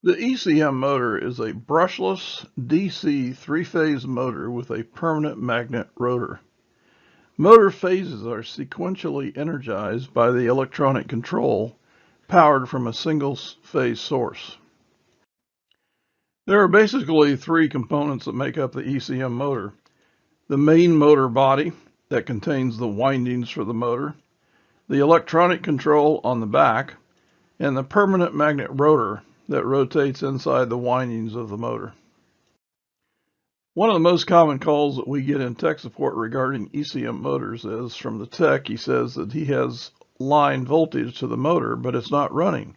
The ECM motor is a brushless DC three-phase motor with a permanent magnet rotor. Motor phases are sequentially energized by the electronic control powered from a single-phase source. There are basically three components that make up the ECM motor. The main motor body that contains the windings for the motor, the electronic control on the back, and the permanent magnet rotor that rotates inside the windings of the motor. One of the most common calls that we get in tech support regarding ECM motors is from the tech. He says that he has line voltage to the motor, but it's not running.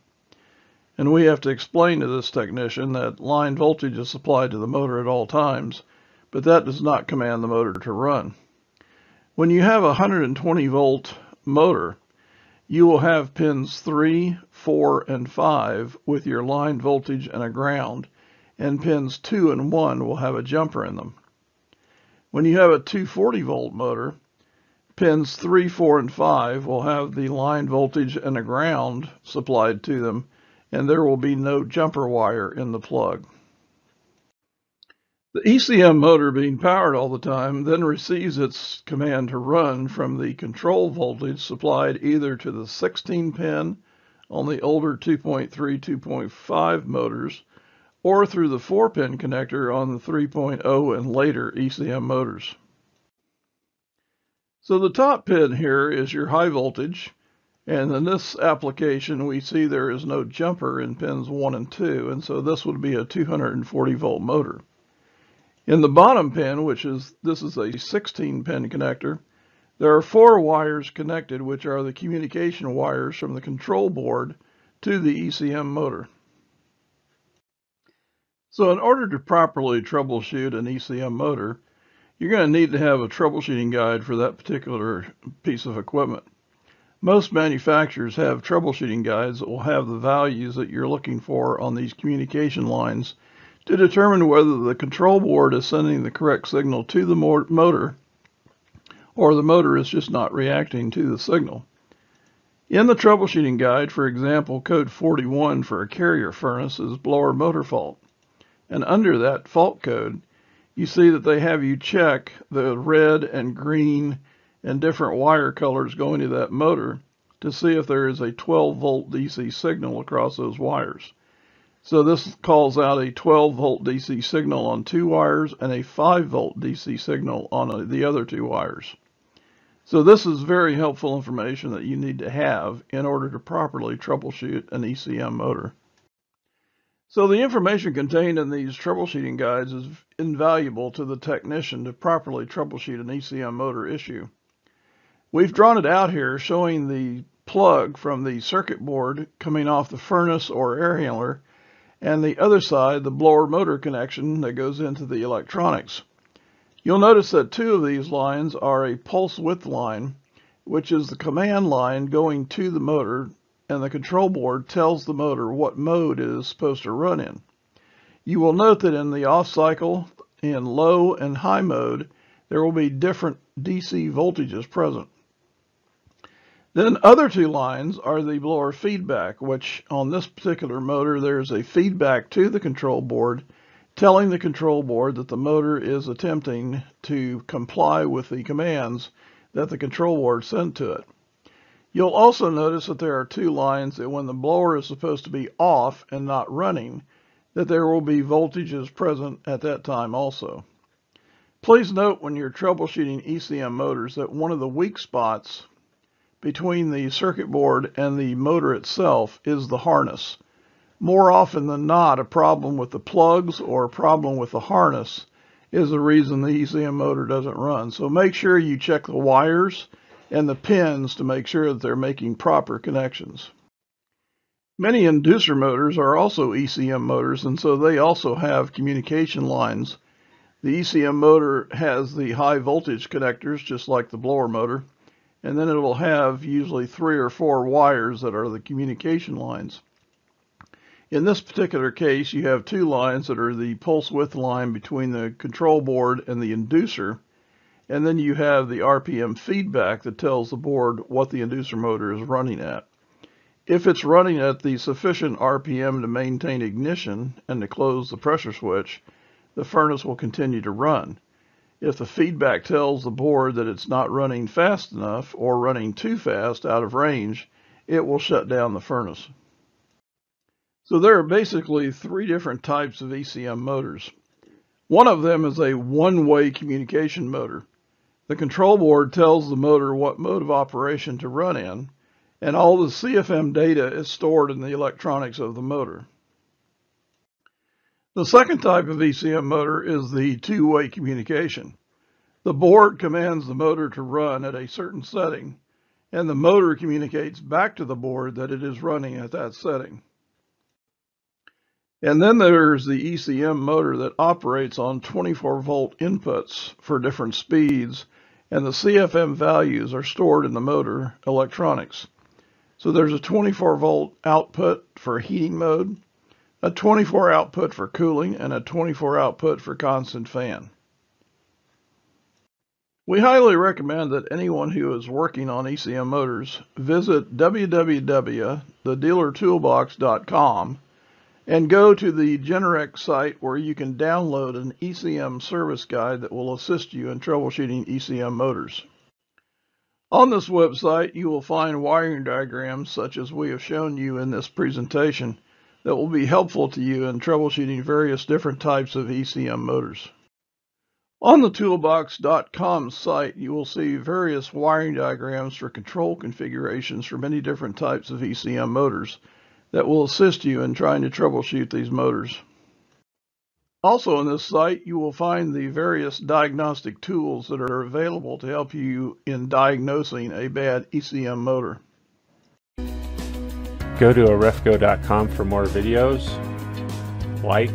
And we have to explain to this technician that line voltage is supplied to the motor at all times, but that does not command the motor to run. When you have a 120 volt motor, you will have pins 3, 4, and 5 with your line voltage and a ground, and pins 2 and 1 will have a jumper in them. When you have a 240 volt motor, pins 3, 4, and 5 will have the line voltage and a ground supplied to them, and there will be no jumper wire in the plug. The ECM motor, being powered all the time, then receives its command to run from the control voltage supplied either to the 16 pin on the older 2.3, 2.5 motors, or through the 4-pin connector on the 3.0 and later ECM motors. So the top pin here is your high voltage, and in this application we see there is no jumper in pins 1 and 2, and so this would be a 240 volt motor. In the bottom pin, this is a 16-pin connector, there are 4 wires connected, which are the communication wires from the control board to the ECM motor. So in order to properly troubleshoot an ECM motor, you're going to need to have a troubleshooting guide for that particular piece of equipment. Most manufacturers have troubleshooting guides that will have the values that you're looking for on these communication lines to determine whether the control board is sending the correct signal to the motor or the motor is just not reacting to the signal. In the troubleshooting guide, for example, code 41 for a carrier furnace is blower motor fault. And under that fault code, you see that they have you check the red and green and different wire colors going to that motor to see if there is a 12 volt DC signal across those wires. So this calls out a 12 volt DC signal on 2 wires and a 5 volt DC signal on the other 2 wires. So this is very helpful information that you need to have in order to properly troubleshoot an ECM motor. So the information contained in these troubleshooting guides is invaluable to the technician to properly troubleshoot an ECM motor issue. We've drawn it out here showing the plug from the circuit board coming off the furnace or air handler, and the other side, the blower motor connection that goes into the electronics. You'll notice that 2 of these lines are a pulse width line, which is the command line going to the motor, and the control board tells the motor what mode it is supposed to run in. You will note that in the off cycle, in low and high mode, there will be different DC voltages present. Then other 2 lines are the blower feedback, which on this particular motor there's a feedback to the control board telling the control board that the motor is attempting to comply with the commands that the control board sent to it. You'll also notice that there are 2 lines that when the blower is supposed to be off and not running, that there will be voltages present at that time also. Please note when you're troubleshooting ECM motors that one of the weak spots between the circuit board and the motor itself is the harness. More often than not, a problem with the plugs or a problem with the harness is the reason the ECM motor doesn't run. So make sure you check the wires and the pins to make sure that they're making proper connections. Many inducer motors are also ECM motors, and so they also have communication lines. The ECM motor has the high voltage connectors, just like the blower motor, and then it will have usually 3 or 4 wires that are the communication lines. In this particular case, you have 2 lines that are the pulse width line between the control board and the inducer, and then you have the RPM feedback that tells the board what the inducer motor is running at. If it's running at the sufficient RPM to maintain ignition and to close the pressure switch, the furnace will continue to run. If the feedback tells the board that it's not running fast enough or running too fast out of range, it will shut down the furnace. So there are basically three different types of ECM motors. One of them is a one-way communication motor. The control board tells the motor what mode of operation to run in, and all the CFM data is stored in the electronics of the motor. The second type of ECM motor is the two-way communication. The board commands the motor to run at a certain setting, and the motor communicates back to the board that it is running at that setting. And then there's the ECM motor that operates on 24-volt inputs for different speeds, and the CFM values are stored in the motor electronics. So there's a 24-volt output for heating mode, a 24 output for cooling, and a 24 output for constant fan. We highly recommend that anyone who is working on ECM motors visit www.thedealertoolbox.com and go to the Generac site where you can download an ECM service guide that will assist you in troubleshooting ECM motors. On this website, you will find wiring diagrams such as we have shown you in this presentation that will be helpful to you in troubleshooting various different types of ECM motors. On the toolbox.com site, you will see various wiring diagrams for control configurations for many different types of ECM motors that will assist you in trying to troubleshoot these motors. Also on this site, you will find the various diagnostic tools that are available to help you in diagnosing a bad ECM motor. Go to arefco.com for more videos, like,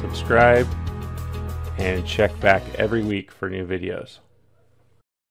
subscribe, and check back every week for new videos.